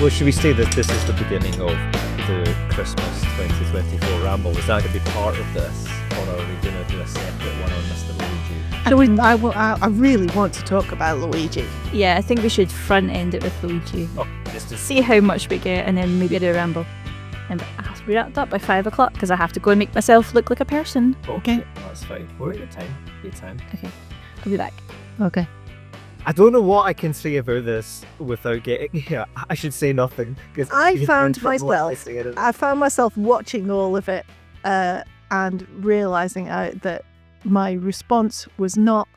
Well, should we say that this is the beginning of the Christmas 2024 ramble? Is that going to be part of this, or are we going to do a separate one on Mr. Luigi? I really want to talk about Luigi. Yeah, I think we should front end it with Luigi. Oh, just to See how much we get, and then maybe do a ramble. And I have to be wrapped up by 5 o'clock because I have to go and make myself look like a person. Okay, that's fine. We're at your time. Your time. Okay, I'll be back. Okay. I don't know what I can say about this without getting. Yeah, I should say nothing. I found myself watching all of it and realising that my response was not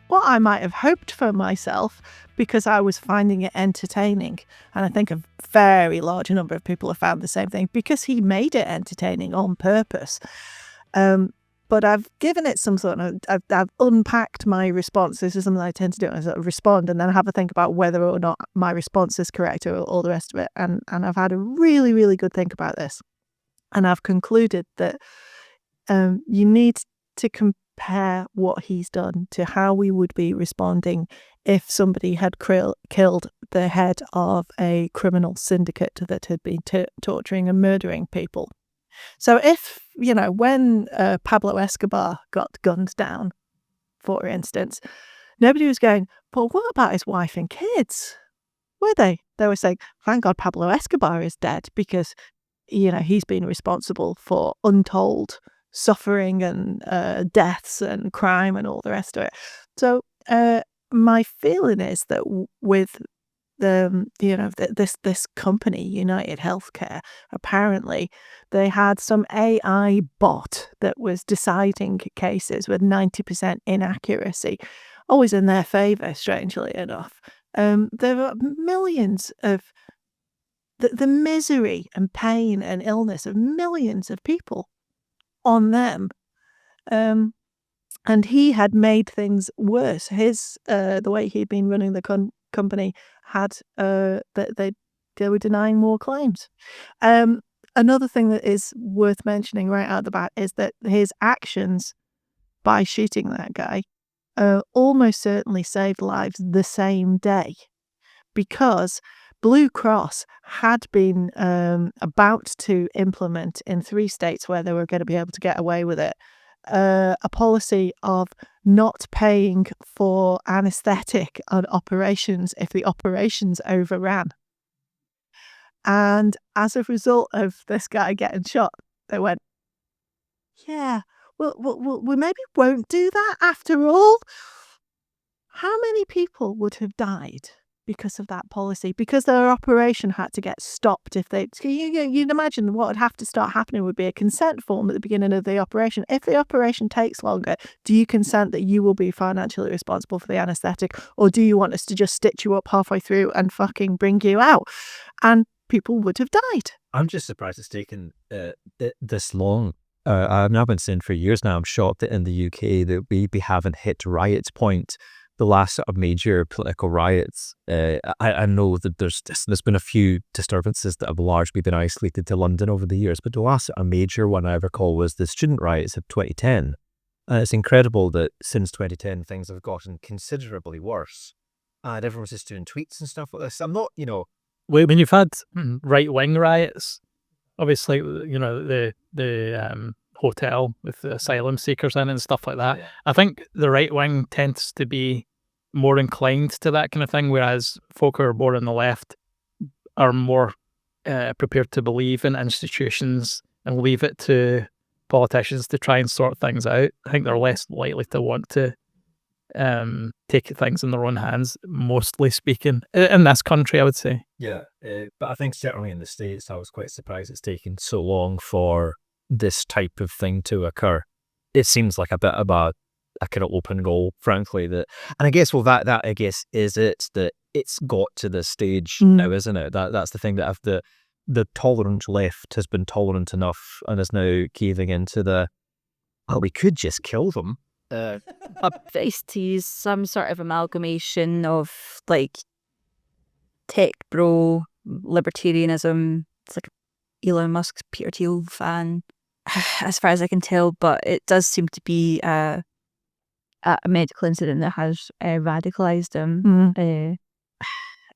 what I might have hoped for myself, because I was finding it entertaining. And I think a very large number of people have found the same thing because he made it entertaining on purpose. But I've given it some sort of, I've unpacked my response. This is something I tend to do. I sort of respond and then have a think about whether or not my response is correct or all the rest of it. And I've had a really, really good think about this. And I've concluded that you need to compare what he's done to how we would be responding if somebody had killed the head of a criminal syndicate that had been torturing and murdering people. So if, when Pablo Escobar got gunned down, for instance, nobody was going, but what about his wife and kids? Were they? They were saying, thank God Pablo Escobar is dead because, he's been responsible for untold suffering and deaths and crime and all the rest of it. So my feeling is that with this company, UnitedHealthcare, apparently they had some AI bot that was deciding cases with 90% inaccuracy, always in their favour, strangely enough. There are millions of the misery and pain and illness of millions of people on them. And he had made things worse. His the way he'd been running the company had that they were denying more claims. Another thing that is worth mentioning right out the bat is that his actions by shooting that guy almost certainly saved lives the same day, because Blue Cross had been about to implement in 3 states where they were going to be able to get away with it, a policy of not paying for anaesthetic on operations if the operations overran. And as a result of this guy getting shot, they went, yeah, we maybe won't do that after all. How many people would have died because of that policy? Because their operation had to get stopped. If you'd imagine what would have to start happening would be a consent form at the beginning of the operation. If the operation takes longer, do you consent that you will be financially responsible for the anaesthetic, or do you want us to just stitch you up halfway through and fucking bring you out? And people would have died. I'm just surprised it's taken this long. I've now been saying for years now, I'm shocked that in the UK that we haven't hit riots point. The last sort of major political riots, I know that there's been a few disturbances that have largely been isolated to London over the years, but the last sort of major one I recall was the student riots of 2010. And it's incredible that since 2010 things have gotten considerably worse, and everyone's just doing tweets and stuff like this. I'm not, When you've had right-wing riots, obviously, the hotel with the asylum seekers in and stuff like that. Yeah. I think the right wing tends to be more inclined to that kind of thing, whereas folk who are more on the left are more prepared to believe in institutions and leave it to politicians to try and sort things out. I think they're less likely to want to take things in their own hands, mostly speaking, in this country, I would say. Yeah, but I think certainly in the States, I was quite surprised it's taken so long for this type of thing to occur. It seems like a bit of a kind of open goal, frankly. And I guess, that I guess is it, that it's got to this stage now, isn't it? That's the thing, that if the tolerant left has been tolerant enough and is now caving into we could just kill them. Face to use some sort of amalgamation of like tech bro libertarianism. It's like Elon Musk's Peter Thiel fan, as far as I can tell, but it does seem to be a medical incident that has radicalised him.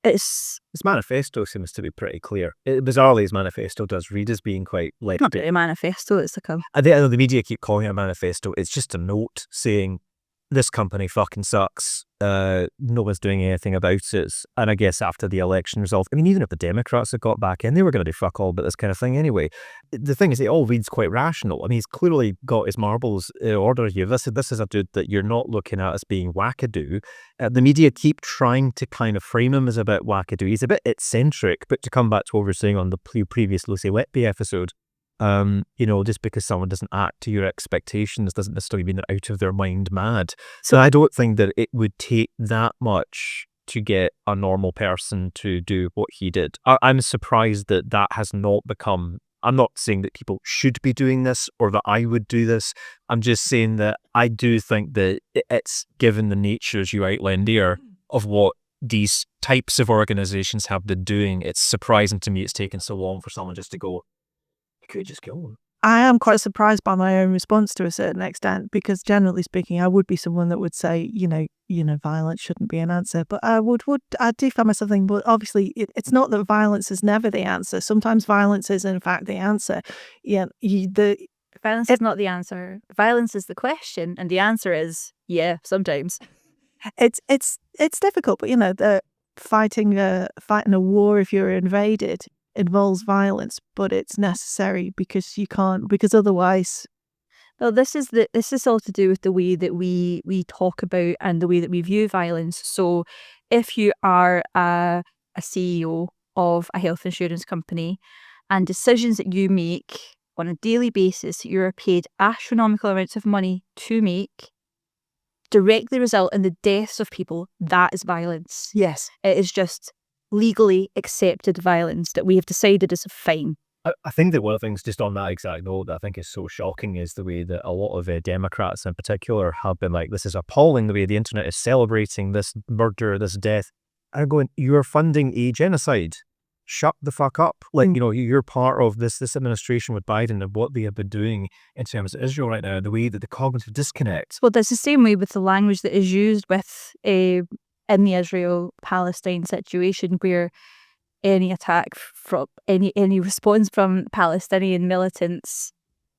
it's His manifesto seems to be pretty clear. Bizarrely, his manifesto does read as being quite left. not really a manifesto, it's like a I think the media keep calling it a manifesto. It's just a note saying this company fucking sucks. No one's doing anything about it. And I guess after the election result, I mean, even if the Democrats had got back in, they were going to do fuck all about this kind of thing anyway. The thing is, it all reads quite rational. I mean, he's clearly got his marbles in order here. This is a dude that you're not looking at as being wackadoo. The media keep trying to kind of frame him as a bit wackadoo. He's a bit eccentric, but to come back to what we were saying on the previous Lucy Whitby episode, just because someone doesn't act to your expectations doesn't necessarily mean they're out of their mind mad. So I don't think that it would take that much to get a normal person to do what he did. I'm surprised that has not become... I'm not saying that people should be doing this or that I would do this. I'm just saying that I do think that it's, given the nature, as you outlined there, of what these types of organizations have been doing, it's surprising to me it's taken so long for someone just to go, could just kill them. I am quite surprised by my own response to a certain extent, because generally speaking, I would be someone that would say, violence shouldn't be an answer. But I do find myself thinking, but obviously it's not that violence is never the answer. Sometimes violence is in fact the answer. violence is not the answer. Violence is the question, and the answer is sometimes. It's difficult, but the fighting a war, if you're invaded, involves violence, but it's necessary because otherwise. Well, this is all to do with the way that we talk about and the way that we view violence. So if you are a CEO of a health insurance company, and decisions that you make on a daily basis that you're paid astronomical amounts of money to make directly result in the deaths of people, that is violence. Yes. It is just legally accepted violence that we have decided is fine. I think that one of the things, just on that exact note, that I think is so shocking is the way that a lot of Democrats in particular have been like, this is appalling, the way the internet is celebrating this murder, this death. I'm going, you're funding a genocide. Shut the fuck up. You're part of this administration with Biden and what they have been doing in terms of Israel right now, the way that the cognitive disconnect. Well, that's the same way with the language that is used in the Israel-Palestine situation, where any attack from any response from Palestinian militants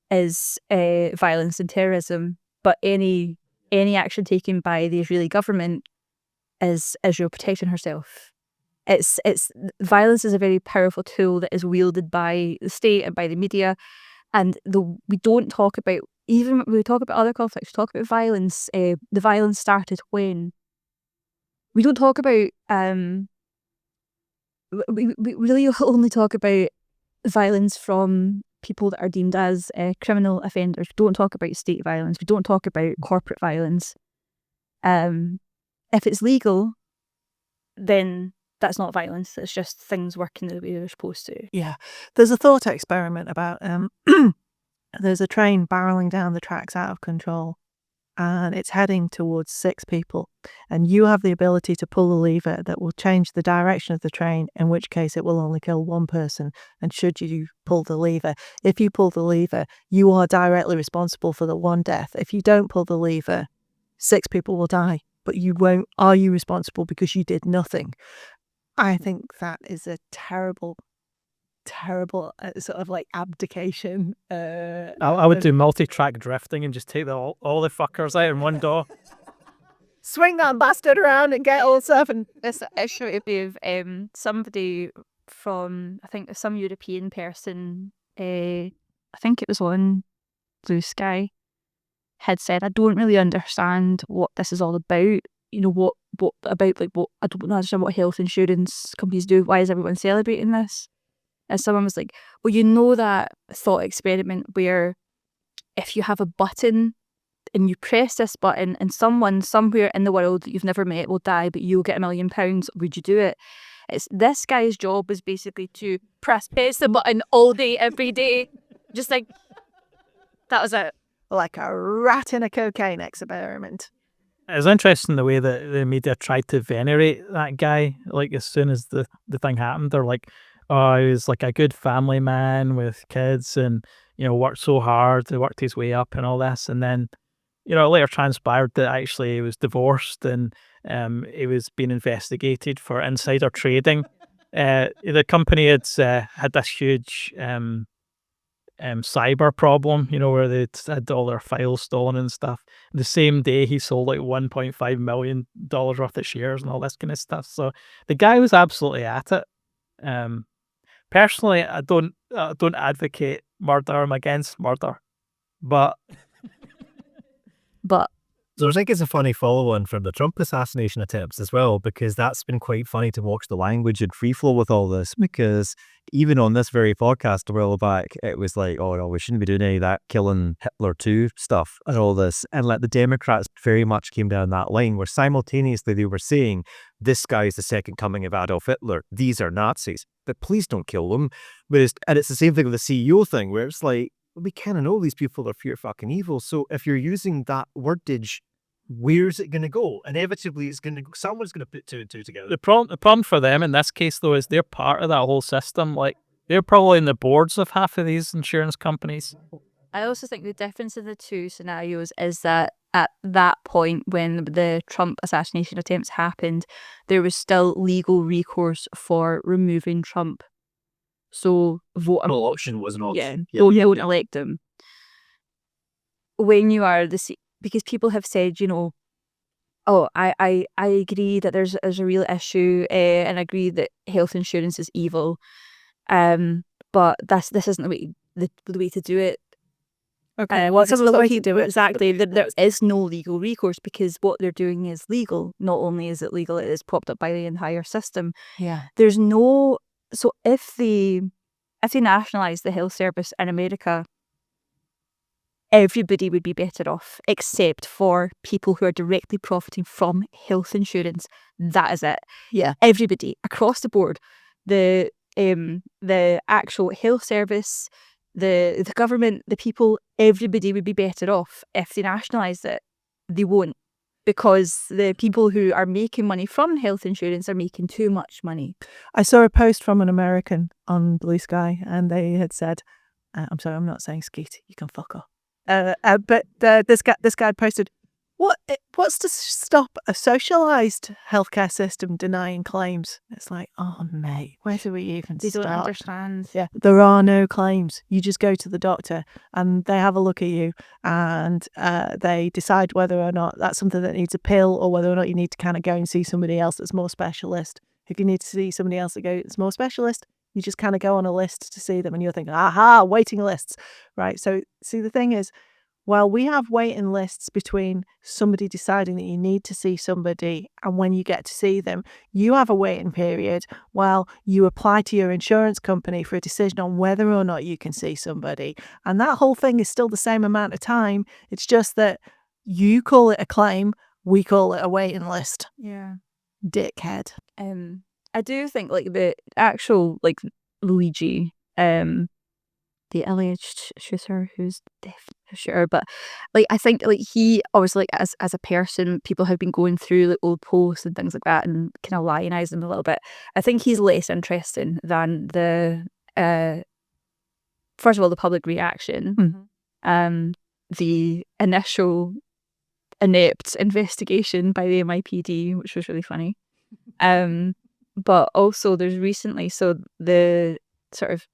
is violence and terrorism, but any action taken by the Israeli government is Israel protecting herself. It's violence is a very powerful tool that is wielded by the state and by the media, and we don't talk about, even when we talk about other conflicts, we talk about violence. The violence started when. We don't talk about, we really only talk about violence from people that are deemed as criminal offenders. We don't talk about state violence. We don't talk about corporate violence. If it's legal, then that's not violence. It's just things working the way they're supposed to. Yeah. There's a thought experiment about, there's a train barreling down the tracks out of control, and it's heading towards 6 people, and you have the ability to pull the lever that will change the direction of the train, in which case it will only kill 1 person. And should you pull the lever, if you pull the lever, you are directly responsible for the 1 death. If you don't pull the lever, 6 people will die, but you won't. Are you responsible because you did nothing? I think that is a terrible sort of like abdication. I would do multi-track drifting and just take all the fuckers out in one door. Swing that bastard around and get all 7. This issue of somebody from, I think some European person, I think it was on Blue Sky, had said, I don't really understand what this is all about. What about, I don't understand what health insurance companies do. Why is everyone celebrating this? And someone was like, well, that thought experiment where if you have a button and you press this button and someone somewhere in the world that you've never met will die, but you'll get £1 million, would you do it? It's this guy's job is basically to press the button all day, every day. Just like, that was it. Like a rat in a cocaine experiment. It's interesting the way that the media tried to venerate that guy. Like, as soon as the thing happened, they're like, oh, he was like a good family man with kids and, worked so hard, he worked his way up and all this. And then, it later transpired that actually he was divorced and He was being investigated for insider trading. The company had had this huge cyber problem, where they'd had all their files stolen and stuff. The same day, he sold like $1.5 million worth of shares and all this kind of stuff. So the guy was absolutely at it. Personally, I don't advocate murder. I'm against murder, but So I think it's a funny follow-on from the Trump assassination attempts as well, because that's been quite funny to watch the language and free flow with all this, because even on this very podcast a while back, it was like, oh no, we shouldn't be doing any of that killing Hitler too stuff and all this. And like the Democrats very much came down that line where simultaneously they were saying, this guy is the second coming of Adolf Hitler. These are Nazis, but please don't kill them. And it's the same thing with the CEO thing, where it's like, we kind of know these people are pure fucking evil. So if you're using that wordage, where's it going to go? Inevitably, someone's going to put two and two together. the problem for them in this case, though, is they're part of that whole system. Like, they're probably in the boards of half of these insurance companies. I also think the difference in the two scenarios is that at that point when the Trump assassination attempts happened, there was still legal recourse for removing Trump. So vote No option was an option. don't elect him. When you are because people have said, oh, I agree that there's a real issue, and I agree that health insurance is evil, but this isn't the way to do it. Okay, what's the way to do it? Exactly. There is no legal recourse because what they're doing is legal. Not only is it legal, it is propped up by the entire system. Yeah. There's no. So if they nationalise the health service in America, everybody would be better off except for people who are directly profiting from health insurance. That is it. Yeah. Everybody across the board, the actual health service, the government, the people, everybody would be better off if they nationalise it. They won't, because the people who are making money from health insurance are making too much money. I saw a post from an American on Blue Sky, and they had said, I'm sorry, I'm not saying skeet, you can fuck off. But this guy had posted, what's to stop a socialised healthcare system denying claims? It's like, oh mate, where do we even They start? don't understand. Yeah, there are no claims. You just go to the doctor and they have a look at you and they decide whether or not that's something that needs a pill or whether or not you need to kind of go and see somebody else that's more specialist. If you need to see somebody else that's more specialist, you just kind of go on a list to see them and you're thinking, aha, waiting lists, right? So see, the thing is, while we have waiting lists between somebody deciding that you need to see somebody and when you get to see them, you have a waiting period while you apply to your insurance company for a decision on whether or not you can see somebody. And that whole thing is still the same amount of time. It's just that you call it a claim, we call it a waiting list. Yeah. Dickhead. I do think the actual Luigi, the alleged shooter who's definitely a shooter, but I think he obviously as a person, people have been going through old posts and things like that and kind of lionize him a little bit. I think he's less interesting than the first of all the public reaction, the initial inept investigation by the NYPD, which was really funny. But also there's recently, so the sort of,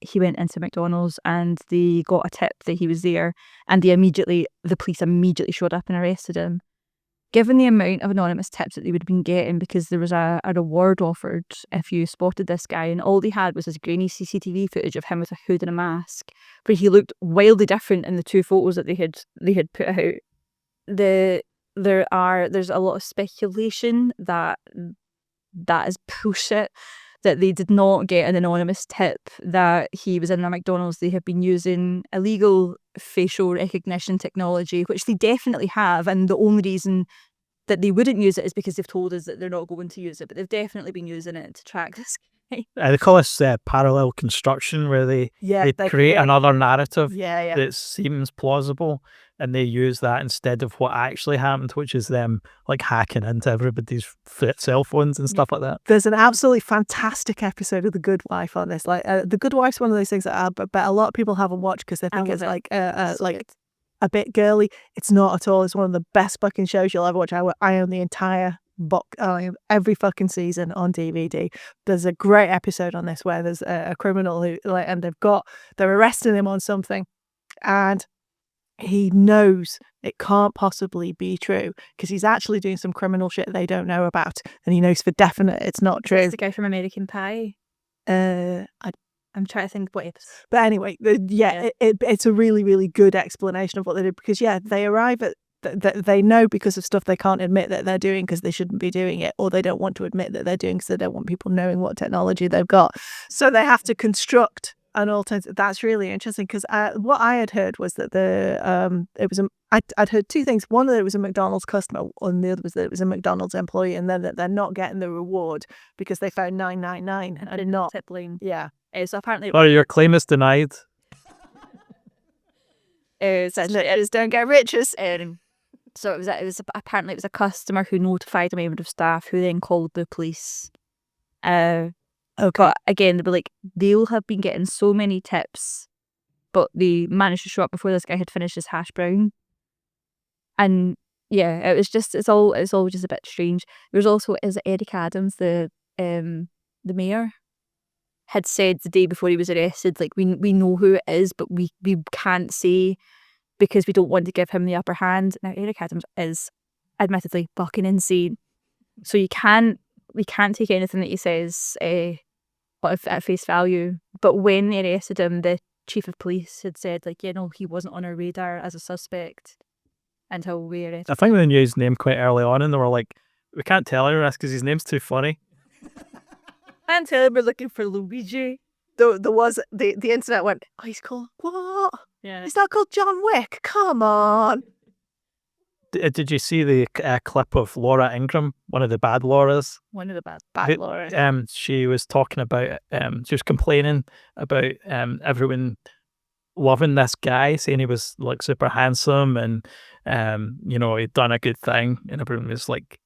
he went into McDonald's and they got a tip that he was there and the police immediately showed up and arrested him. Given the amount of anonymous tips that they would have been getting, because there was a reward offered if you spotted this guy, and all they had was this grainy CCTV footage of him with a hood and a mask, but he looked wildly different in the two photos that they had put out. There's a lot of speculation that is bullshit, that they did not get an anonymous tip that he was in a McDonald's. They have been using illegal facial recognition technology, which they definitely have, and the only reason that they wouldn't use it is because they've told us that they're not going to use it, but they've definitely been using it to track this guy. They call this parallel construction, where they create another narrative that seems plausible, and they use that instead of what actually happened, which is them hacking into everybody's cell phones and stuff like that. There's an absolutely fantastic episode of The Good Wife on this. The Good Wife's one of those things that I bet a lot of people haven't watched because they think it's a bit girly. It's not at all. It's one of the best fucking shows you'll ever watch. I own the entire book, every fucking season on DVD. There's a great episode on this where there's a criminal who, like, and they're arresting him on something, and he knows it can't possibly be true because he's actually doing some criminal shit they don't know about, and he knows for definite it's not true. It's the guy from American Pie. I'm trying to think what episode. But anyway, it's a really, really good explanation of what they did, because they arrive at they know because of stuff they can't admit that they're doing because they shouldn't be doing it, or they don't want to admit that they're doing because they don't want people knowing what technology they've got. So they have to construct an alternative. That's really interesting, because what I had heard was that I'd heard two things. One, that it was a McDonald's customer, and the other was that it was a McDonald's employee, and then that they're not getting the reward because they found 999 and not sibling. Yeah. So apparently, your claim is denied. Just don't get riches. So apparently it was a customer who notified a member of staff, who then called the police. Okay. But again, they'll have been getting so many tips, but they managed to show up before this guy had finished his hash brown. And yeah, it's all just a bit strange. There's also, is Eric Adams, the mayor, had said the day before he was arrested, like, we know who it is, but we can't say because we don't want to give him the upper hand. Now, Eric Adams is admittedly fucking insane, so we can't take anything that he says at face value. But when they arrested him, the chief of police had said, like, he wasn't on our radar as a suspect until we arrested him. I think they knew his name quite early on, and they were like, we can't tell anyone this because his name's too funny. And tell him we're looking for Luigi. There was the internet went, oh, he's called what? Yeah, he's not called John Wick. Come on. Did you see the clip of Laura Ingraham, one of the bad Lauras? one of the bad Lauras. She was talking about, she was complaining about everyone loving this guy, saying he was like super handsome and he'd done a good thing, and everyone was like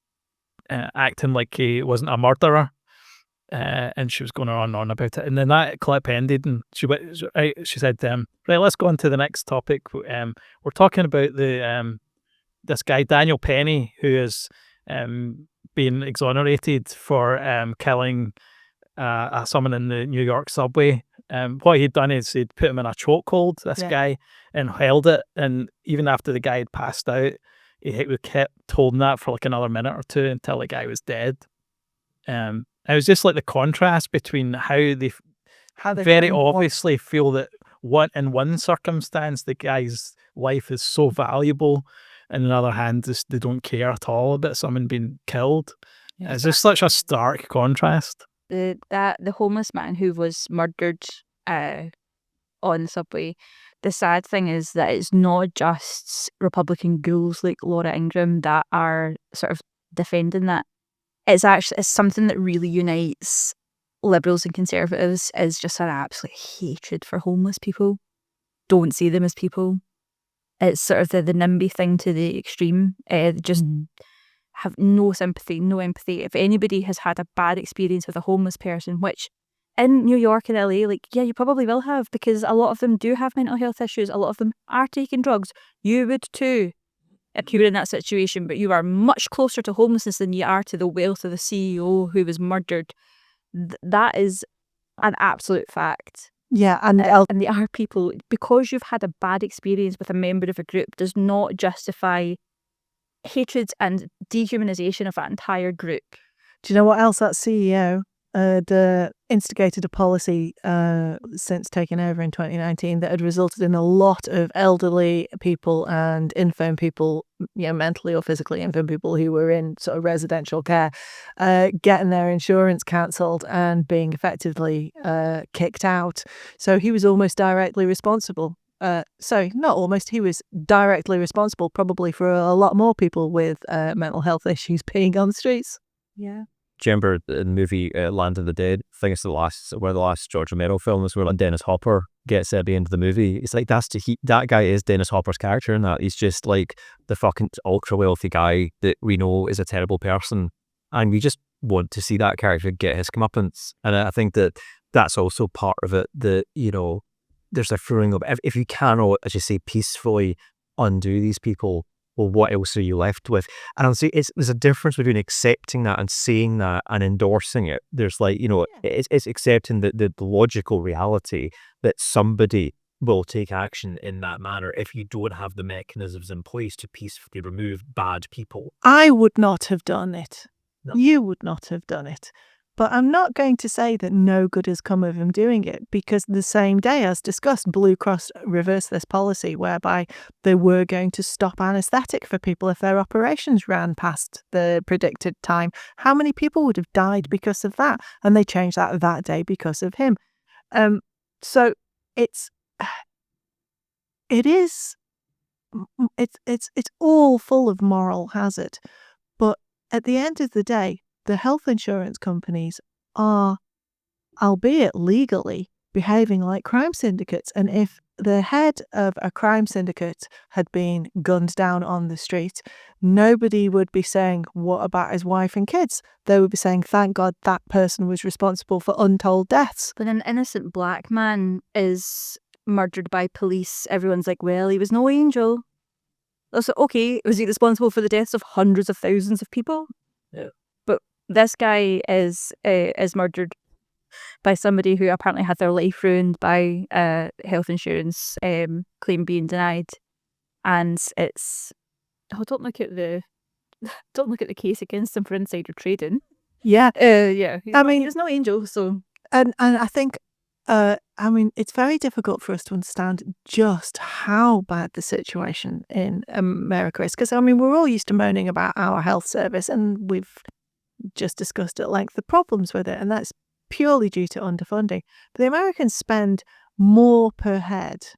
acting like he wasn't a murderer. And she was going on and on about it, and then that clip ended, and she said, right, let's go on to the next topic. We're talking about this guy Daniel Penny, who is being exonerated for killing someone in the New York subway. What he'd done is he'd put him in a chokehold, this guy, and held it, and even after the guy had passed out, he kept holding that for like another minute or two until the guy was dead. It was just like the contrast between how they very obviously feel that in one circumstance the guy's life is so valuable, and on the other hand they don't care at all about someone being killed. Yeah, it's just such a stark contrast. The homeless man who was murdered on the subway, the sad thing is that it's not just Republican ghouls like Laura Ingraham that are sort of defending that. It's something that really unites Liberals and Conservatives, is just an absolute hatred for homeless people. Don't see them as people. It's sort of the NIMBY thing to the extreme. Just have no sympathy, no empathy. If anybody has had a bad experience with a homeless person, which in New York and LA, you probably will have, because a lot of them do have mental health issues. A lot of them are taking drugs. You would too, if you were in that situation, but you are much closer to homelessness than you are to the wealth of the CEO who was murdered. That is an absolute fact. Yeah, and they are people, because you've had a bad experience with a member of a group does not justify hatred and dehumanization of that entire group. Do you know what else that CEO had instigated a policy since taking over in 2019 that had resulted in a lot of elderly people and infirm people, mentally or physically infirm people who were in sort of residential care, getting their insurance cancelled and being effectively kicked out. So he was almost directly responsible. He was directly responsible probably for a lot more people with mental health issues being on the streets. Yeah. Do you remember the movie Land of the Dead? I think it's one of the last George Romero films where Dennis Hopper gets at the end of the movie. It's like that guy is Dennis Hopper's character in that. He's just like the fucking ultra wealthy guy that we know is a terrible person, and we just want to see that character get his comeuppance. And I think that's also part of it. That there's a feeling of, if you cannot, as you say, peacefully undo these people, well, what else are you left with? And I'll say there's a difference between accepting that and saying that and endorsing it. There's like, it's accepting the logical reality that somebody will take action in that manner if you don't have the mechanisms in place to peacefully remove bad people. I would not have done it. No. You would not have done it. But I'm not going to say that no good has come of him doing it, because the same day, as discussed, Blue Cross reversed this policy whereby they were going to stop anaesthetic for people if their operations ran past the predicted time. How many people would have died because of that? And they changed that day because of him. So it's all full of moral hazard. But at the end of the day, the health insurance companies are, albeit legally, behaving like crime syndicates. And if the head of a crime syndicate had been gunned down on the street, nobody would be saying, what about his wife and kids? They would be saying, thank God that person was responsible for untold deaths. When an innocent black man is murdered by police, everyone's like, well, he was no angel. So, okay, was he responsible for the deaths of hundreds of thousands of people? Yeah. But this guy is murdered by somebody who apparently had their life ruined by health insurance claim being denied, and it's don't look at the case against him for insider trading. Yeah, yeah. I mean, he's no angel. So, and I think. It's very difficult for us to understand just how bad the situation in America is, because, we're all used to moaning about our health service, and we've just discussed at length the problems with it, and that's purely due to underfunding. But the Americans spend more per head,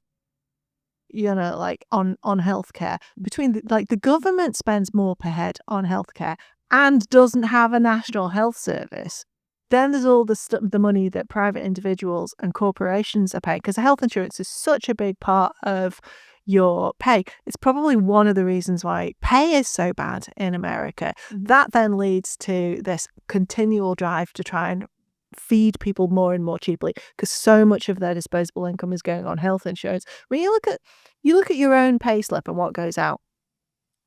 on healthcare. Between the government spends more per head on healthcare and doesn't have a national health service. Then there's all the money that private individuals and corporations are paying, because health insurance is such a big part of your pay. It's probably one of the reasons why pay is so bad in America. That then leads to this continual drive to try and feed people more and more cheaply, because so much of their disposable income is going on health insurance. When you look at your own pay slip and what goes out,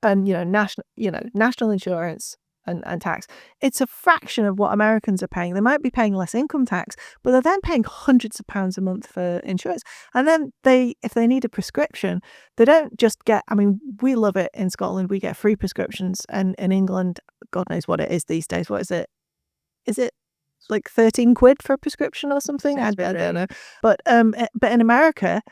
and national insurance and tax, it's a fraction of what Americans are paying. They might be paying less income tax, but they're then paying hundreds of pounds a month for insurance. And then if they need a prescription, they don't just get, we love it in Scotland, we get free prescriptions, and in England, God knows what it is these days. What is it? Is it like 13 quid for a prescription or something? I don't know. But in America,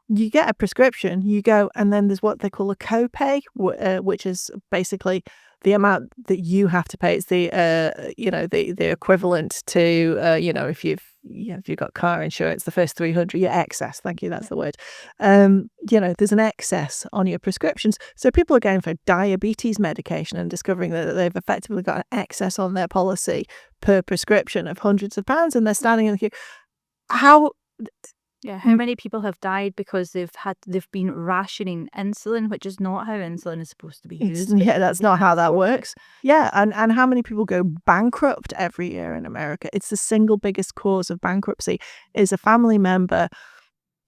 you get a prescription, you go, and then there's what they call a copay, which is basically the amount that you have to pay. It's the the equivalent to if you've got car insurance, the first 300, your excess. Thank you, that's the word. There's an excess on your prescriptions, so people are going for diabetes medication and discovering that they've effectively got an excess on their policy per prescription of hundreds of pounds, and they're standing in the queue. How many people have died because they've been rationing insulin, which is not how insulin is supposed to be used. That's not how that works. And how many people go bankrupt every year in America? It's the single biggest cause of bankruptcy is a family member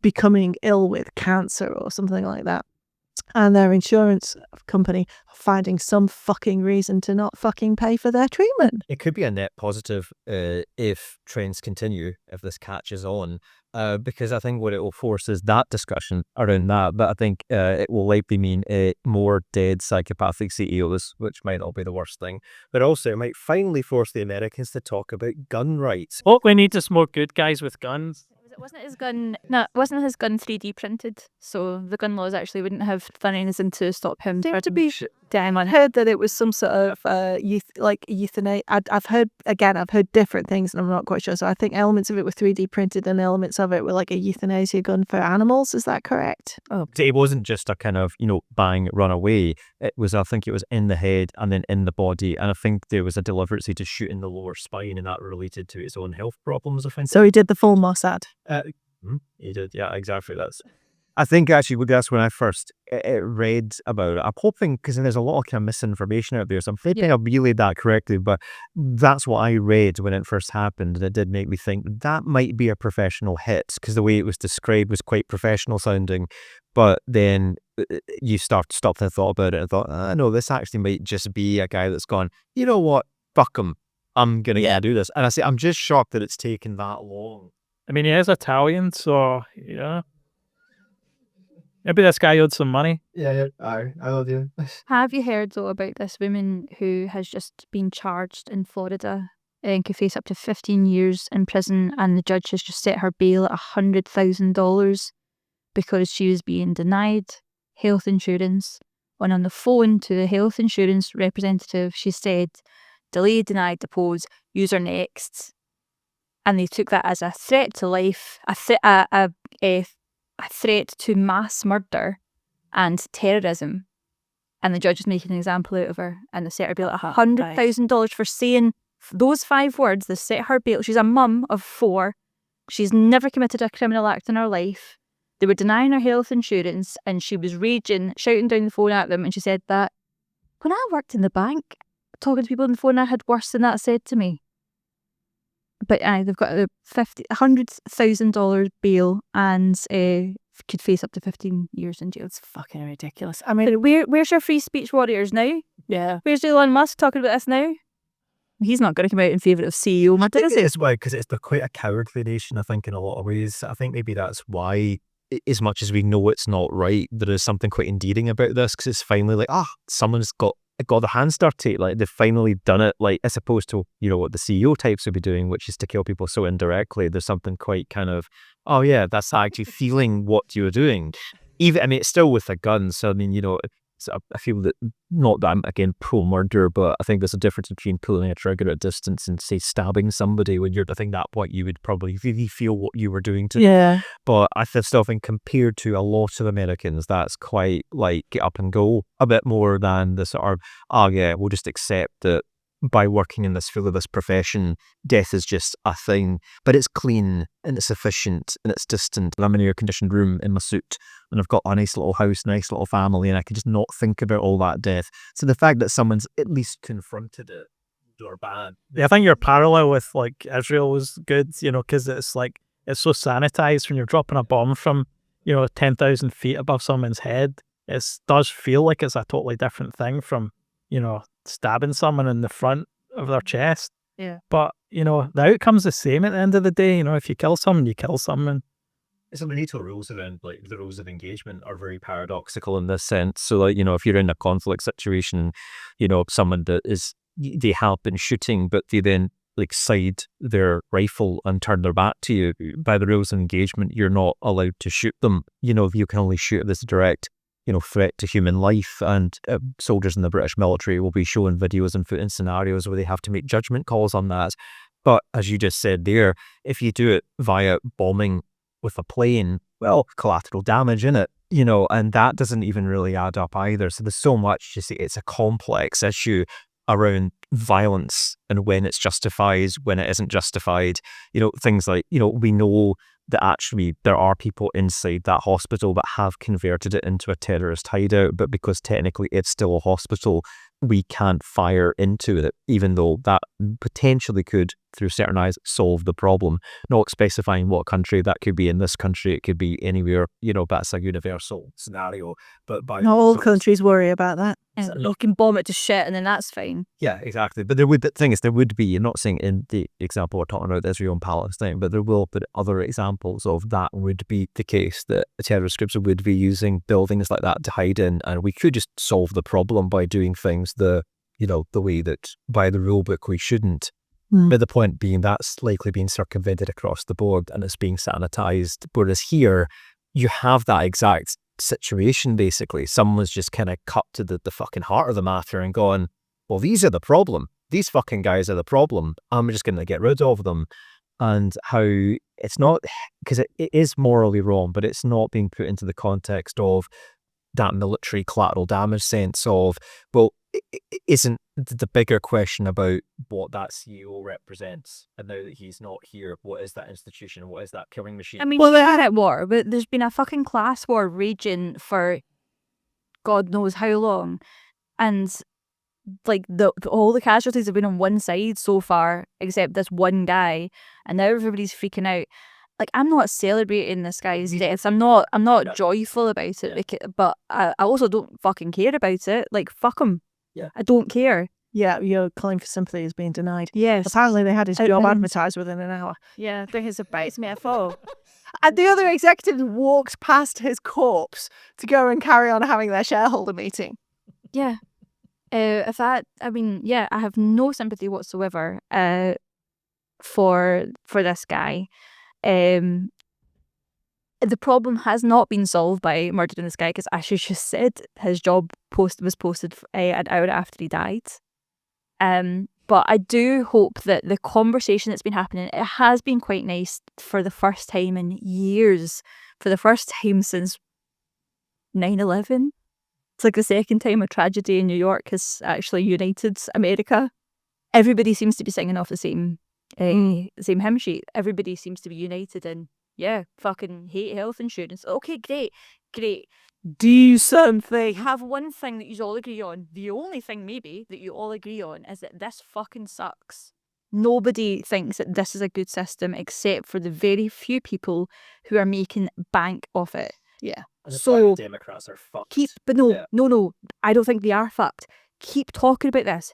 becoming ill with cancer or something like that, and their insurance company finding some fucking reason to not fucking pay for their treatment. It could be a net positive if trends continue, if this catches on, because I think what it will force is that discussion around that. But I think it will likely mean more dead psychopathic CEOs, which might not be the worst thing. But also it might finally force the Americans to talk about gun rights. What we need is more good guys with guns. Wasn't his gun 3D printed? So the gun laws actually wouldn't have done anything to stop him. Seems to be. Damn, I heard that it was some sort of euthanasia. I've heard different things, and I'm not quite sure. So I think elements of it were 3D printed, and elements of it were like a euthanasia gun for animals. Is that correct? Oh, it wasn't just a kind of bang, run away. It was, I think, it was in the head and then in the body, and I think there was a deliberate to shoot in the lower spine, and that related to his own health problems. I think. So he did the full Mossad. He did, yeah, exactly. I think actually that's when I first read about it. I'm hoping, because there's a lot of kind of misinformation out there, so I'm hoping I've relayed that correctly, but that's what I read when it first happened, and it did make me think that might be a professional hit, because the way it was described was quite professional sounding, but then you stopped and thought about it and thought, no, this actually might just be a guy that's gone, you know what, fuck him, I'm going to do this. And I say, I'm just shocked that it's taken that long. I mean, he is Italian, so, maybe this guy owed some money. Yeah, I will do. Have you heard, though, about this woman who has just been charged in Florida and could face up to 15 years in prison, and the judge has just set her bail at $100,000 because she was being denied health insurance. When on the phone to the health insurance representative, she said, "Delay, denied, depose, user next." And they took that as a threat to life, a threat to mass murder and terrorism. And the judge is making an example out of her, and they set her bail at $100,000 for saying those 5 words. They set her bail. She's a mum of 4. She's never committed a criminal act in her life. They were denying her health insurance, and she was raging, shouting down the phone at them. And she said that, when I worked in the bank, talking to people on the phone, I had worse than that said to me. But they've got a $100,000 bail and could face up to 15 years in jail. It's fucking ridiculous. I mean, where's your free speech warriors now? Yeah. Where's Elon Musk talking about this now? He's not going to come out in favour of CEO matter, is he? It's why, because they're quite a cowardly nation, I think, in a lot of ways. I think maybe that's why, as much as we know it's not right, there is something quite endearing about this, because it's finally like, someone's got their hands dirty. Like, they've finally done it, like, as opposed to, what the CEO types would be doing, which is to kill people so indirectly. There's something quite kind of, oh yeah, that's actually feeling what you're doing. Even, I mean, it's still with a gun, so I mean, I feel that, not that I'm, again, pro-murder, but I think there's a difference between pulling a trigger at a distance and, say, stabbing somebody when you're, I think that point you would probably really feel what you were doing to them. Yeah. But I still think, compared to a lot of Americans, that's quite, like, get up and go a bit more than the sort of, we'll just accept that by working in this field of this profession, death is just a thing, but it's clean and it's efficient and it's distant. And I'm in an air-conditioned room in my suit, and I've got a nice little house, nice little family, and I can just not think about all that death. So the fact that someone's at least confronted it, good or bad. Yeah, I think your parallel with, like, Israel was good, because it's like, it's so sanitized when you're dropping a bomb from, 10,000 feet above someone's head. It does feel like it's a totally different thing from, stabbing someone in the front of their chest. Yeah. But, the outcome's the same at the end of the day. If you kill someone, you kill someone. Some of the NATO rules around, like, the rules of engagement are very paradoxical in this sense. So, like, if you're in a conflict situation, someone that is, they help in shooting, but they then, like, side their rifle and turn their back to you, by the rules of engagement, you're not allowed to shoot them. You can only shoot this direct, threat to human life. And soldiers in the British military will be showing videos and put in scenarios where they have to make judgment calls on that. But as you just said there, if you do it via bombing with a plane, well, collateral damage in it, and that doesn't even really add up either. So there's so much, you see, it's a complex issue around violence and when it's justified, when it isn't justified. Things like, we know that actually there are people inside that hospital that have converted it into a terrorist hideout, but because technically it's still a hospital, we can't fire into it, even though that potentially could, through certain eyes, solve the problem. Not specifying what country that could be. In this country, it could be anywhere, that's a universal scenario. But by Not all countries worry about that. You can bomb it to shit and then that's fine. Yeah, exactly. But the thing is, there would be, I'm not saying in the example we're talking about Israel and Palestine, but there will be other examples of that would be the case, that terrorist groups would be using buildings like that to hide in, and we could just solve the problem by doing things the way that by the rule book we shouldn't. But the point being, that's likely being circumvented across the board and it's being sanitized. Whereas here, you have that exact situation, basically. Someone's just kind of cut to the fucking heart of the matter and gone, well, these are the problem. These fucking guys are the problem. I'm just going to get rid of them. And how it's not, because it is morally wrong, but it's not being put into the context of that military collateral damage sense of, well, isn't the bigger question about what that CEO represents, and now that he's not here, what is that institution? What is that killing machine? I mean, well, they're at war, but there's been a fucking class war raging for God knows how long, and like all the casualties have been on one side so far, except this one guy, and now everybody's freaking out. Like, I'm not celebrating this guy's death. I'm not joyful about it, but I also don't fucking care about it. Like, fuck him. Yeah. I don't care. Yeah, your claim for sympathy is being denied. Yes. Apparently they had his job advertised within an hour. Yeah, there is a bite me a fall. And the other executive walked past his corpse to go and carry on having their shareholder meeting. Yeah. I have no sympathy whatsoever for this guy. The problem has not been solved by murdering this guy, because as you just said, his job was posted an hour after he died. But I do hope that the conversation that's been happening, it has been quite nice for the first time in years, for the first time since 9/11. It's like the second time a tragedy in New York has actually united America. Everybody seems to be singing off the same hymn sheet. Everybody seems to be united in, fucking hate health insurance. Okay, great. Do something. Have one thing that you all agree on. The only thing maybe that you all agree on is that this fucking sucks. Nobody thinks that this is a good system except for the very few people who are making bank off it. Yeah. So Democrats are fucked. No, I don't think they are fucked. Keep talking about this.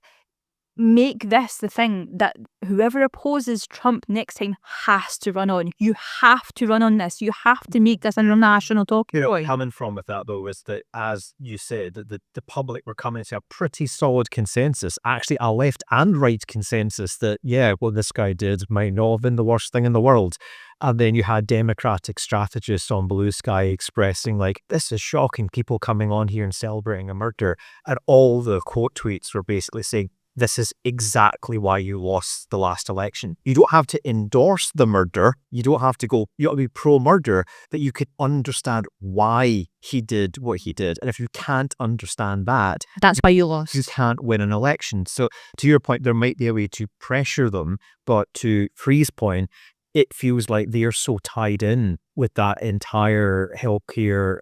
Make this the thing that whoever opposes Trump next time has to run on. You have to run on this. You have to make this an international talking point. Coming from with that, though, is that, as you said, that the public were coming to a pretty solid consensus, actually a left and right consensus, that, what this guy did might not have been the worst thing in the world. And then you had Democratic strategists on Blue Sky expressing, like, this is shocking, people coming on here and celebrating a murder. And all the quote tweets were basically saying, this is exactly why you lost the last election. You don't have to endorse the murder. You don't have to go, you ought to be pro-murder, that you could understand why he did what he did. And if you can't understand that, that's why you lost. You can't win an election. So to your point, there might be a way to pressure them, but to Free's point, it feels like they are so tied in with that entire healthcare.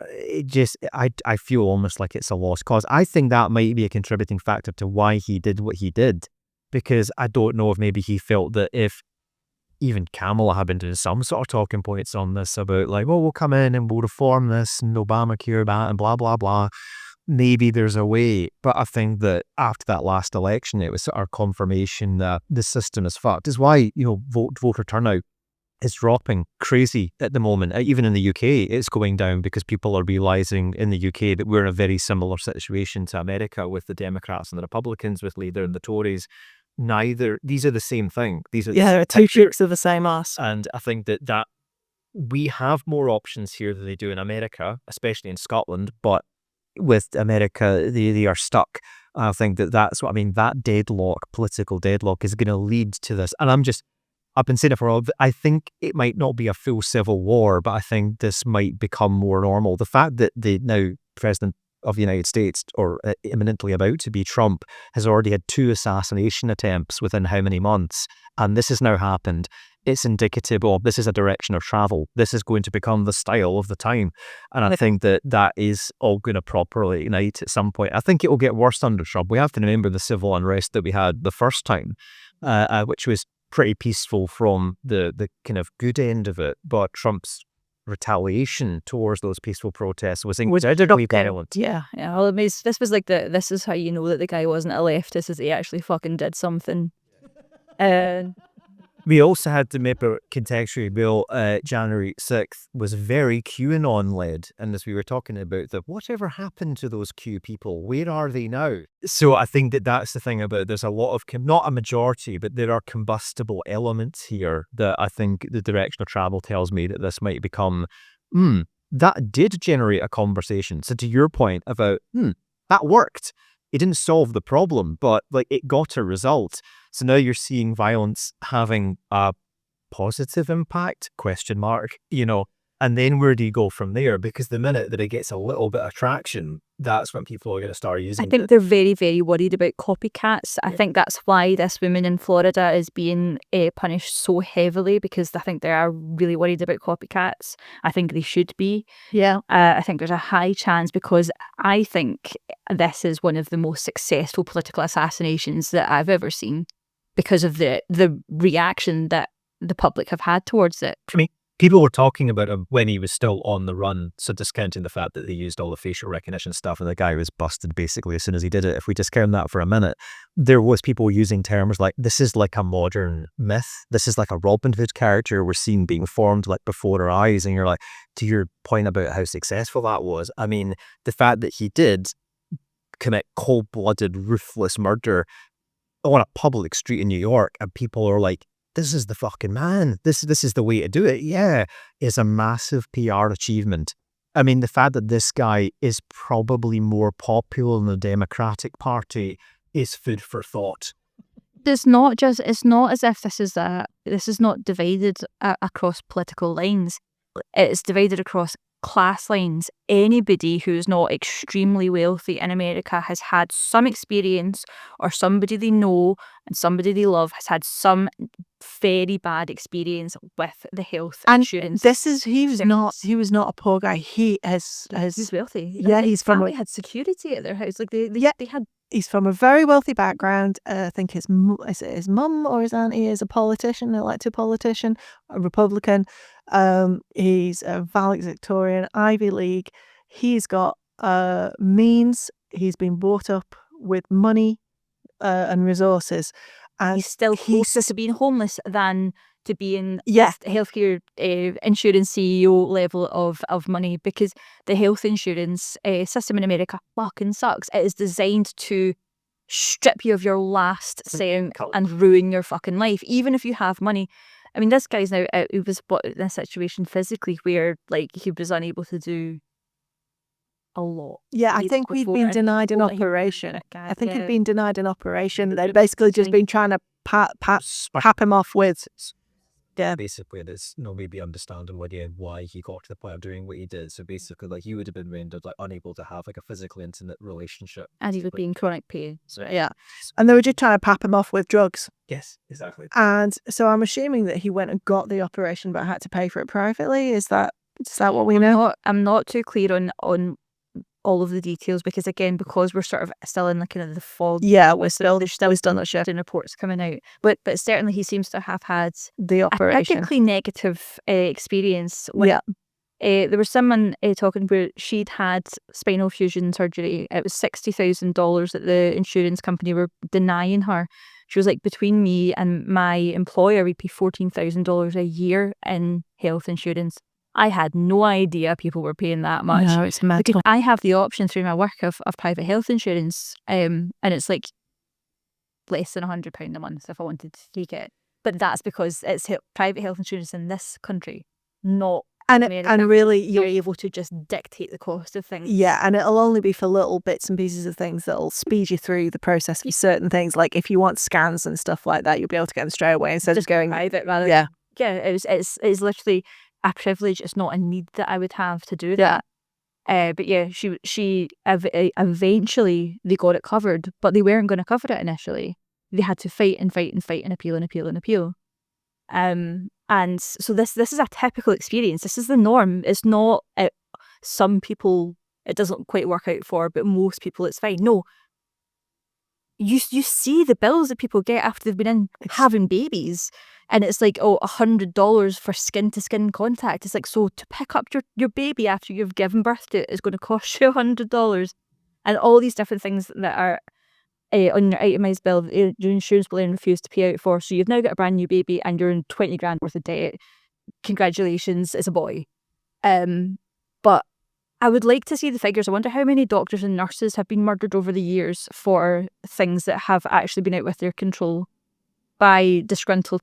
I feel almost like it's a lost cause. I think that might be a contributing factor to why he did what he did, because I don't know if maybe he felt that if even Kamala had been doing some sort of talking points on this about, like, well, we'll come in and we'll reform this and Obamacare that and blah, blah, blah. Maybe there's a way, but I think that after that last election, it was sort of confirmation that the system is fucked. Is why, voter turnout is dropping crazy at the moment. Even in the UK, it's going down because people are realising in the UK that we're in a very similar situation to America with the Democrats and the Republicans, with Labour and the Tories. These are the same thing. They're two tricks of the same ass. And I think that we have more options here than they do in America, especially in Scotland. But with America, they are stuck. I think that's what I mean. That political deadlock is going to lead to this. And I've been saying it for a while. I think it might not be a full civil war, but I think this might become more normal. The fact that the now president of the United States, or imminently about to be Trump, has already had 2 assassination attempts within how many months, and this has now happened. It's indicative of this is a direction of travel. This is going to become the style of the time. And I think that is all going to properly ignite at some point. I think it will get worse under Trump. We have to remember the civil unrest that we had the first time, which was pretty peaceful from the kind of good end of it, but Trump's retaliation towards those peaceful protests was incredibly violent. Yeah. Well, this was like this is how you know that the guy wasn't a leftist, is he actually fucking did something. We also had to remember contextually, Bill, January 6th was very QAnon-led. And as we were talking about whatever happened to those Q people? Where are they now? So I think that's the thing about, there's a lot of, not a majority, but there are combustible elements here that I think the direction of travel tells me that this might become, that did generate a conversation. So to your point about, that worked. It didn't solve the problem, but it got a result. So now you're seeing violence having a positive impact, ? And then where do you go from there? Because the minute that it gets a little bit of traction, that's when people are going to start using I think they're very, very worried about copycats. I think that's why this woman in Florida is being punished so heavily, because I think they are really worried about copycats. I think they should be. Yeah. I think there's a high chance, because I think this is one of the most successful political assassinations that I've ever seen, because of the reaction that the public have had towards it. I mean, people were talking about him when he was still on the run, so discounting the fact that they used all the facial recognition stuff and the guy was busted basically as soon as he did it. If we discount that for a minute, there was people using terms like, this is like a modern myth. This is like a Robin Hood character we're seeing being formed like before our eyes. And you're like, to your point about how successful that was, I mean, the fact that he did commit cold-blooded, ruthless murder on a public street in New York, and people are like, this is the fucking man. This is the way to do it. Yeah, is a massive PR achievement. I mean, the fact that this guy is probably more popular in the Democratic Party is food for thought. It's not as if this is not divided across political lines. It's divided across class lines. Anybody who's not extremely wealthy in America has had some experience, or somebody they know and somebody they love has had some very bad experience with the health insurance. He was not a poor guy. He's wealthy. Yeah, he's from they had security at their house. Like they had. He's from a very wealthy background. I think his mum or his auntie is a politician, an elected politician, a Republican. He's a valedictorian, Ivy League. He's got means. He's been brought up with money and resources. And he's still closer to being homeless than to being healthcare insurance CEO level of money, because the health insurance system in America fucking sucks. It is designed to strip you of your last cent and ruin your fucking life, even if you have money. I mean, this guy's now out. He was put in a situation physically where, like, he was unable to do a lot. Yeah, I think we'd been denied an operation. I think he'd been denied an operation. They'd basically just been trying to pap him off with. Yeah, basically, there's no maybe understanding why he got to the point of doing what he did. So basically, like, he would have been rendered like unable to have like a physically intimate relationship, and he would be in chronic pain. So, yeah, and they were just trying to pap him off with drugs. Yes, exactly. And so I'm assuming that he went and got the operation, but had to pay for it privately. Is that what we know? I'm not too clear on all of the details, because we're sort of still in the kind of the fog. Yeah, there's still done shifting reports coming out, but certainly he seems to have had the operation. A technically negative experience. There was someone talking where she'd had spinal fusion surgery. It was $60,000 that the insurance company were denying her. She was like, between me and my employer, we pay $14,000 a year in health insurance. I had no idea people were paying that much. No, it's mental. I have the option through my work of private health insurance, and it's like less than £100 a month if I wanted to take it. But that's because it's private health insurance in this country, not America. And really, you're able to just dictate the cost of things. Yeah, and it'll only be for little bits and pieces of things that'll speed you through the process for certain things. Like if you want scans and stuff like that, you'll be able to get them straight away instead of going private. Rather, yeah, it's literally a privilege. It's not a need that I would have to do that. But yeah, she eventually they got it covered, but they weren't going to cover it initially. They had to fight and appeal. And so this is a typical experience. This is the norm. It's not some people it doesn't quite work out for, but most people it's fine. No. You see the bills that people get after they've been in having babies, and it's like, $100 for skin to skin contact. It's like, so to pick up your baby after you've given birth to it is going to cost you $100, and all these different things that are on your itemised bill that your insurance will then refuse to pay out for. So you've now got a brand new baby and you're in 20 grand worth of debt. Congratulations, it's a boy. But I would like to see the figures. I wonder how many doctors and nurses have been murdered over the years for things that have actually been out with their control by disgruntled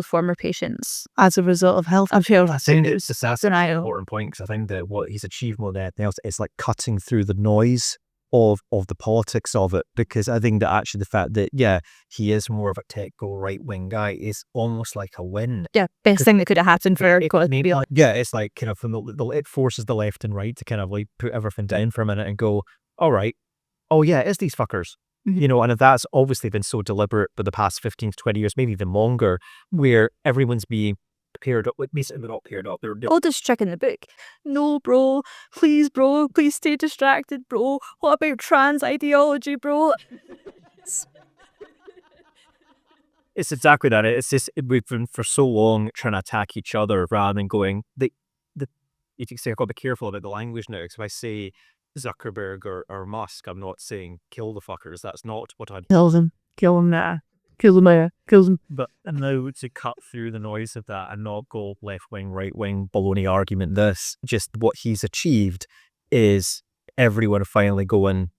former patients. As a result of health insurance. I think that's an important point, because I think that what he's achieved more than anything else is like cutting through the noise of the politics of it, because I think that actually the fact that, yeah, he is more of a technical right-wing guy is almost like a win. Yeah, best thing that could have happened for God, to be honest. Yeah, it's like kind of it forces the left and right to kind of like put everything down for a minute and go, all right, oh yeah, it's these fuckers. You know, and if that's obviously been so deliberate for the past 15 to 20 years, maybe even longer, where everyone's being paired up, basically they're not paired up. They're Oldest trick in the book. No, bro, please stay distracted, bro. What about trans ideology, bro? It's exactly that. It's just we've been for so long trying to attack each other rather than going. You can say I've got to be careful about the language now. Because if I say Zuckerberg or Musk, I'm not saying kill the fuckers. That's not what I'm. Kill them now. Kill them there. Kill them. But now to cut through the noise of that and not go left wing, right wing, baloney argument. Just what he's achieved is everyone finally going,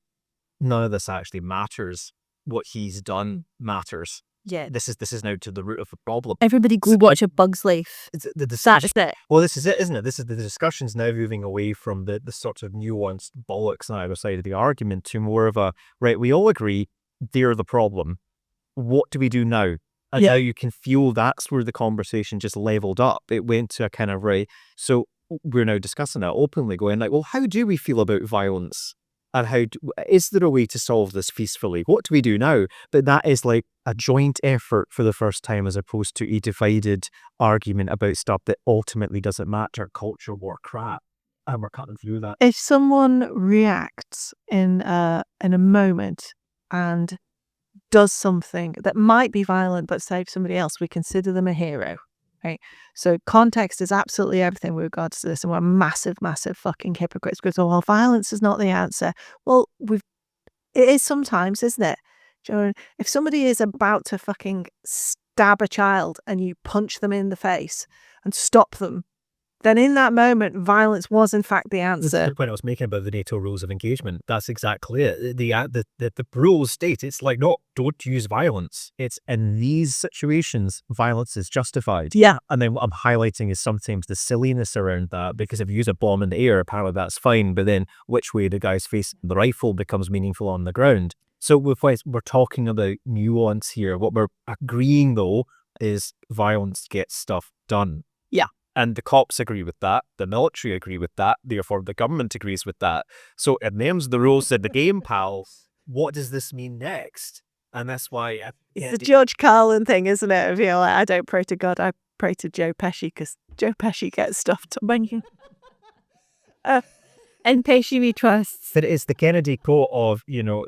none of this actually matters. What he's done matters. Yeah. This is now to the root of the problem. Everybody go watch A Bug's Life. That's it. Well, this is it, isn't it? This is the discussion's now moving away from the sort of nuanced bollocks on either side of the argument to more of a, right, we all agree they're the problem. What do we do now? And now you can feel that's where the conversation just leveled up. It went to a kind of, right, so we're now discussing it openly, going like, well, how do we feel about violence? And is there a way to solve this peacefully? What do we do now? But that is like a joint effort for the first time, as opposed to a divided argument about stuff that ultimately doesn't matter, culture war crap. And we're cutting through that. If someone reacts in a moment and does something that might be violent but saves somebody else, we consider them a hero. Right. So context is absolutely everything with regards to this, and we're massive fucking hypocrites because, oh, well, violence is not the answer. Well, it is sometimes, isn't it? Do you know, if somebody is about to fucking stab a child and you punch them in the face and stop them, then in that moment, violence was in fact the answer. That's the point I was making about the NATO rules of engagement. That's exactly it. The rules state it's like, no, don't use violence. It's in these situations, violence is justified. Yeah. And then what I'm highlighting is sometimes the silliness around that, because if you use a bomb in the air, apparently that's fine. But then which way the guy's facing the rifle becomes meaningful on the ground. So we're talking about nuance here. What we're agreeing, though, is violence gets stuff done. Yeah. And the cops agree with that, the military agree with that, therefore the government agrees with that. So it names the rules of the game, pal. What does this mean next? And that's why... It's the George Carlin thing, isn't it? If you're like, I don't pray to God, I pray to Joe Pesci, because Joe Pesci gets stuff done. And Pesci we trust. But it's the Kennedy quote of,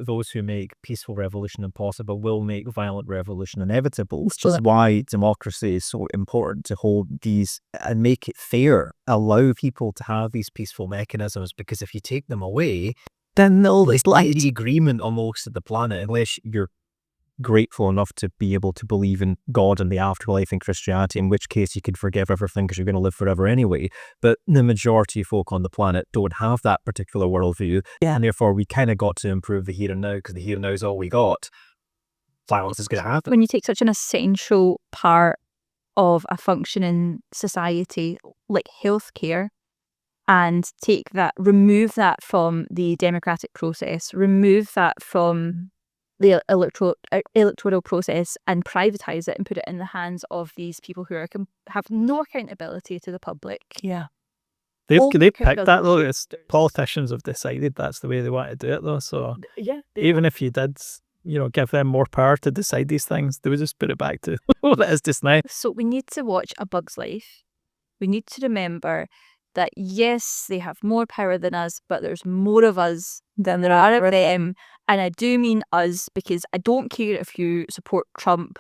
those who make peaceful revolution impossible will make violent revolution inevitable. Which is why democracy is so important, to hold these and make it fair. Allow people to have these peaceful mechanisms, because if you take them away, then all is light. The agreement almost of the planet, unless you're grateful enough to be able to believe in God and the afterlife and Christianity, in which case you could forgive everything because you're going to live forever anyway. But the majority of folk on the planet don't have that particular worldview. Yeah. And therefore we kind of got to improve the here and now, because the here and now is all we got. Violence is going to happen. When you take such an essential part of a functioning society like healthcare and remove that from the democratic process, remove that from the electoral process and privatise it and put it in the hands of these people who have no accountability to the public. Yeah. They've picked that, though. It's politicians have decided that's the way they want to do it, though. So yeah, even if you did, give them more power to decide these things, they would just put it back to what it is just now. So we need to watch A Bug's Life. We need to remember that, yes, they have more power than us, but there's more of us than there are of them. And I do mean us, because I don't care if you support Trump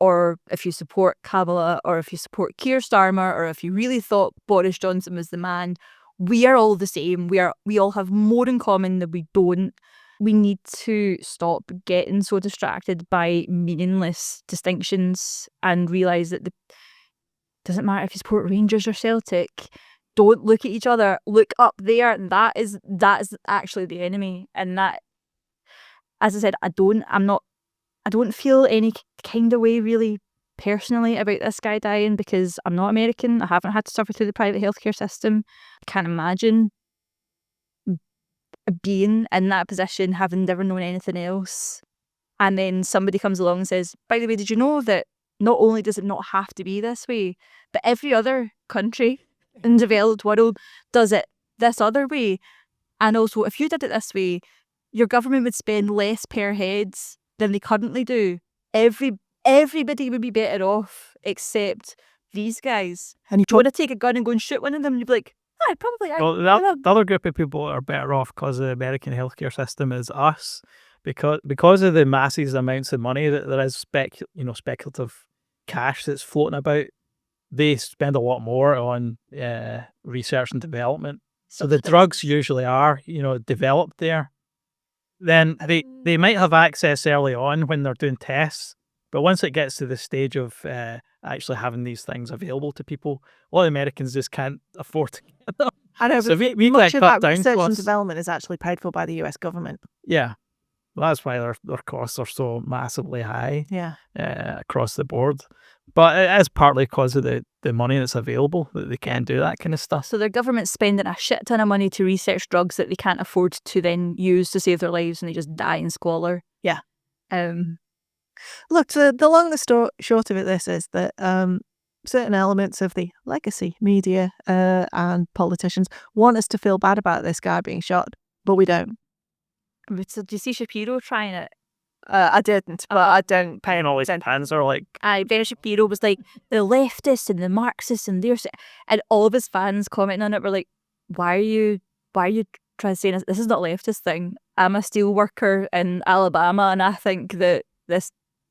or if you support Kamala or if you support Keir Starmer or if you really thought Boris Johnson was the man. We are all the same. We all have more in common than we don't. We need to stop getting so distracted by meaningless distinctions and realise that it doesn't matter if you support Rangers or Celtic. Don't look at each other. Look up there, and that is actually the enemy. And that, as I said, I don't feel any kind of way really personally about this guy dying, because I'm not American. I haven't had to suffer through the private healthcare system. I can't imagine being in that position, having never known anything else, and then somebody comes along and says, by the way, did you know that not only does it not have to be this way, but every other country in the developed world does it this other way. And also, if you did it this way, your government would spend less per heads than they currently do. Everybody would be better off except these guys. And you Do you want to take a gun and go and shoot one of them? And you'd be like, I probably. Well, the other group of people are better off because the American healthcare system is us, because of the massive amounts of money that there is speculative cash that's floating about. They spend a lot more on research and development. So the drugs usually are, developed there. Then they might have access early on when they're doing tests, but once it gets to the stage of actually having these things available to people, a lot of Americans just can't afford to get them. I know, So but we much get of cut that down research to and us. development is actually paid for by the US government. Yeah, well, that's why their costs are so massively high Yeah. across the board. But it is partly because of the money that's available that they can do that kind of stuff. So their government's spending a shit ton of money to research drugs that they can't afford to then use to save their lives, and they just die in squalor. Yeah. Um, Look, the long and short of it, this is that certain elements of the legacy media and politicians want us to feel bad about this guy being shot, but we don't. so do you see Shapiro trying it? I didn't, but I don't pay And all these hands are like, Ben Shapiro was like, the leftists and the Marxists and and all of his fans commenting on it were like, why are you trying to say this is not a leftist thing? I'm a steel worker in Alabama and I think that this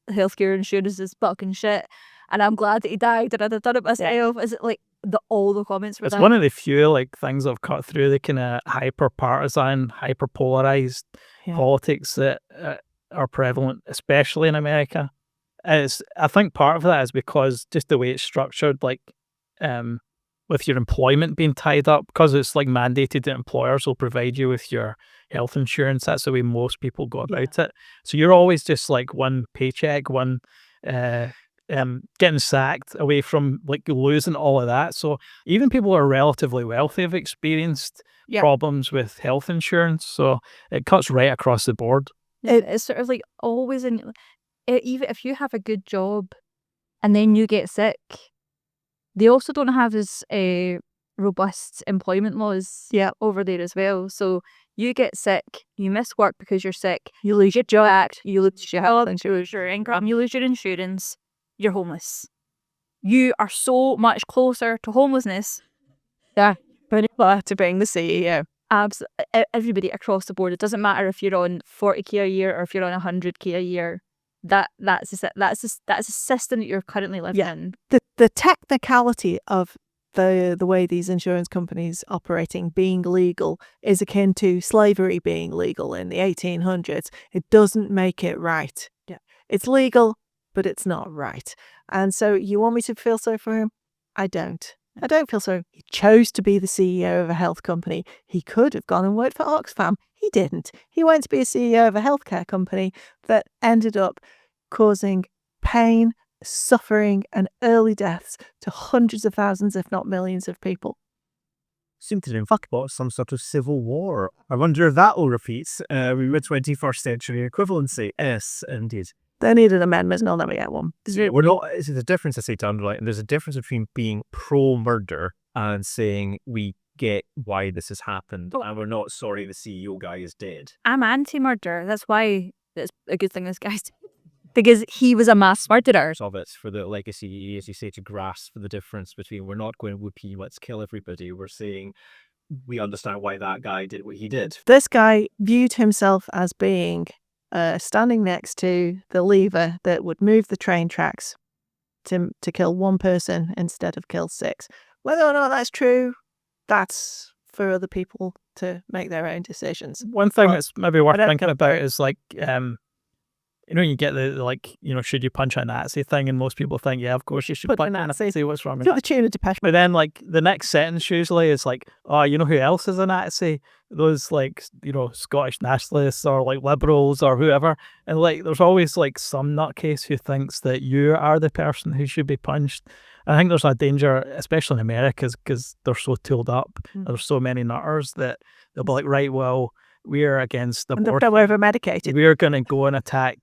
healthcare insurance is fucking shit and I'm glad that he died and I'd have done it myself. Is it like all the comments were it's that? one of the few things I've cut through the kind of hyper-partisan, hyper-polarized politics that are prevalent, especially in America. I think part of that is because just the way it's structured, with your employment being tied up, because it's mandated that employers will provide you with your health insurance. That's the way most people go about it. So you're always just one paycheck, getting sacked away from losing all of that. So even people who are relatively wealthy have experienced problems with health insurance. So it cuts right across the board. It's sort of always even if you have a good job and then you get sick, they also don't have as robust employment laws over there as well. So you get sick, you miss work because you're sick, you lose your job, you lose your health insurance, you lose your income, you lose your insurance, you're homeless. You are so much closer to homelessness. Yeah, but to being the CEO. Everybody across the board. It doesn't matter if you're on 40k a year or if you're on 100k a year. That's a system that you're currently living in. The technicality of the way these insurance companies operating being legal is akin to slavery being legal in the 1800s. It doesn't make it right. Yeah, it's legal, but it's not right. And so you want me to feel sorry for him? I don't feel sorry. He chose to be the CEO of a health company. He could have gone and worked for Oxfam. He didn't. He went to be a CEO of a healthcare company that ended up causing pain, suffering, and early deaths to hundreds of thousands, if not millions of people. Seem to talk about some sort of civil war. I wonder if that will repeat. We were 21st century equivalency. Yes, indeed. They need an amendment and I'll never get one. We're not. It's a difference, I say, to underline. And there's a difference between being pro-murder and saying we get why this has happened and we're not sorry the CEO guy is dead. I'm anti-murder. That's why it's a good thing this guy's dead. Because he was a mass murderer. Of it for the legacy, as you say, to grasp the difference between we're not going whoopee, let's kill everybody. We're saying we understand why that guy did what he did. This guy viewed himself as being standing next to the lever that would move the train tracks to kill one person instead of kill six. Whether or not that's true, that's for other people to make their own decisions. One thing that's maybe worth thinking about is you get the should you punch a Nazi thing, and most people think, yeah, of course you should punch a Nazi. What's wrong with Not a tune of Depeche. But then the next sentence usually is oh, you know who else is a Nazi? Those Scottish nationalists or liberals or whoever. And there's always some nutcase who thinks that you are the person who should be punched. I think there's a danger, especially in America, because they're so tooled up. There's so many nutters that they'll be right, well, we're against And they're abortion. over-medicated. We're going to go and attack,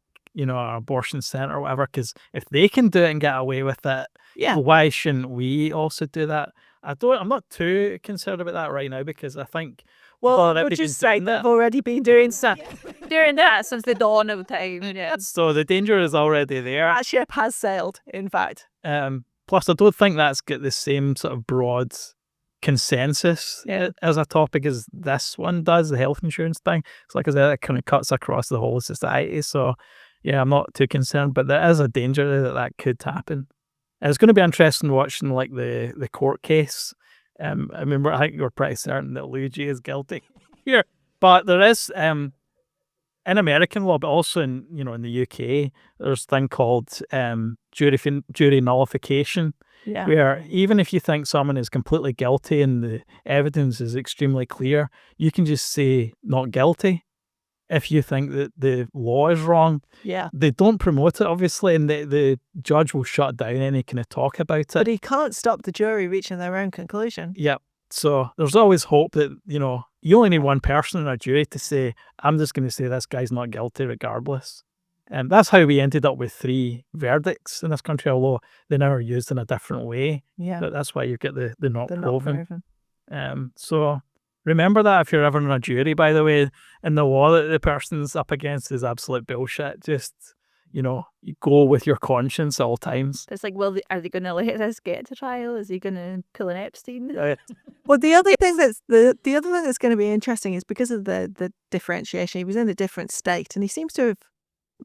our abortion center or whatever, because if they can do it and get away with it, Yeah. why shouldn't we also do that? I'm not too concerned about that right now, because I think Well, we'll just say they've already been doing stuff. Doing that since the dawn of time. Yeah. so the danger is already there. That ship has sailed, in fact. Plus, I don't think that's got the same sort of broad consensus as a topic as this one does, the health insurance thing. It's like I said, it kind of cuts across the whole society. So, yeah, I'm not too concerned, but there is a danger that could happen. And it's going to be interesting watching like the court case. I remember, I think you're pretty certain that Luigi is guilty here, but there is in American law, but also in the UK, there's a thing called jury nullification, where even if you think someone is completely guilty and the evidence is extremely clear, you can just say not guilty if you think that the law is wrong. Yeah. They don't promote it, obviously, and the judge will shut down any kind of talk about it. But he can't stop the jury reaching their own conclusion. Yep. So there's always hope that, you only need one person in a jury to say, I'm just going to say this guy's not guilty regardless. And that's how we ended up with 3 verdicts in this country, although they now are used in a different way. Yeah. But that's why you get the not They're not proven. proven. So remember that if you're ever in a jury, by the way, and the law that the person's up against is absolute bullshit. Just, you go with your conscience at all times. It's like, are they going to let this get to trial? Is he going to pull an Epstein? Well, the other thing that's going to be interesting is because of the differentiation. He was in a different state, and he seems to have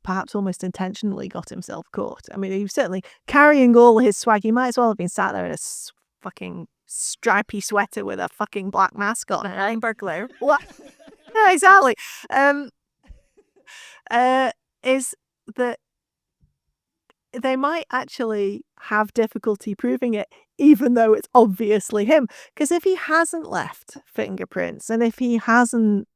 perhaps almost intentionally got himself caught. I mean, he was certainly carrying all his swag. He might as well have been sat there in a fucking stripy sweater with a fucking black mask on. I'm burglar. What? Yeah, exactly. Is that they might actually have difficulty proving it, even though it's obviously him. Because if he hasn't left fingerprints, and if he hasn't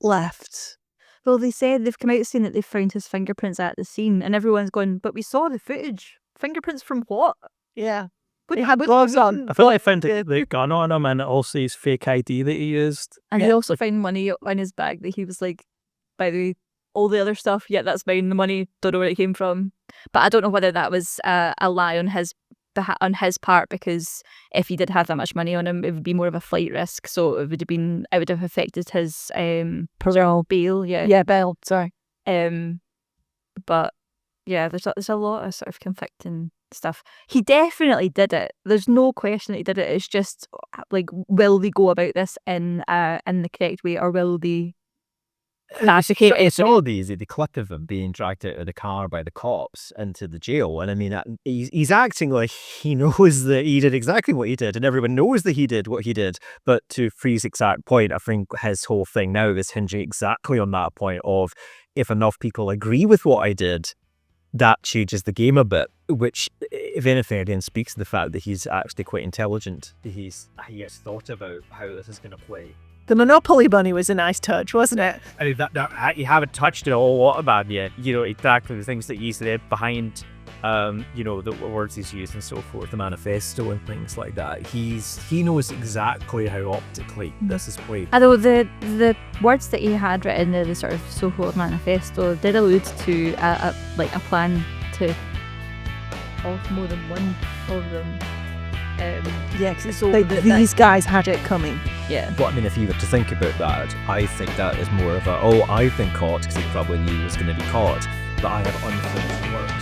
left... Well, they said they've come out saying that they found his fingerprints at the scene, and everyone's going, but we saw the footage. Fingerprints from what? Yeah. But he had gloves on. I feel like I found the gun on him, and also his fake ID that he used. And he also found money on his bag that he was like, by the way, all the other stuff, yeah, that's mine, the money, don't know where it came from. But I don't know whether that was a lie on his part, because if he did have that much money on him, it would be more of a flight risk, so it would have affected his bail. Yeah, bail, sorry. But yeah, there's a lot of sort of conflicting stuff. He definitely did it. There's no question that he did it. It's just like, will they go about this in the correct way, or will they It's all easy. The clip of him being dragged out of the car by the cops into the jail, and I mean, he's acting like he knows that he did exactly what he did, and everyone knows that he did what he did. But to Free's exact point, I think his whole thing now is hinging exactly on that point of, if enough people agree with what I did, that changes the game a bit. Which, if anything, again speaks to the fact that he's actually quite intelligent. He has thought about how this is going to play. The Monopoly bunny was a nice touch, wasn't it? I mean, that you haven't touched it a whole lot about yet. Exactly the things that he said behind, the words he's used and so forth, the manifesto and things like that. He knows exactly how optically this is played. Although the words that he had written in the sort of so-called manifesto did allude to a plan to off more than one of them. Yeah, because these guys had it coming. Yeah. But I mean, if you were to think about that, I think that is more of I've been caught, because he probably knew he was going to be caught, but I have unfinished work.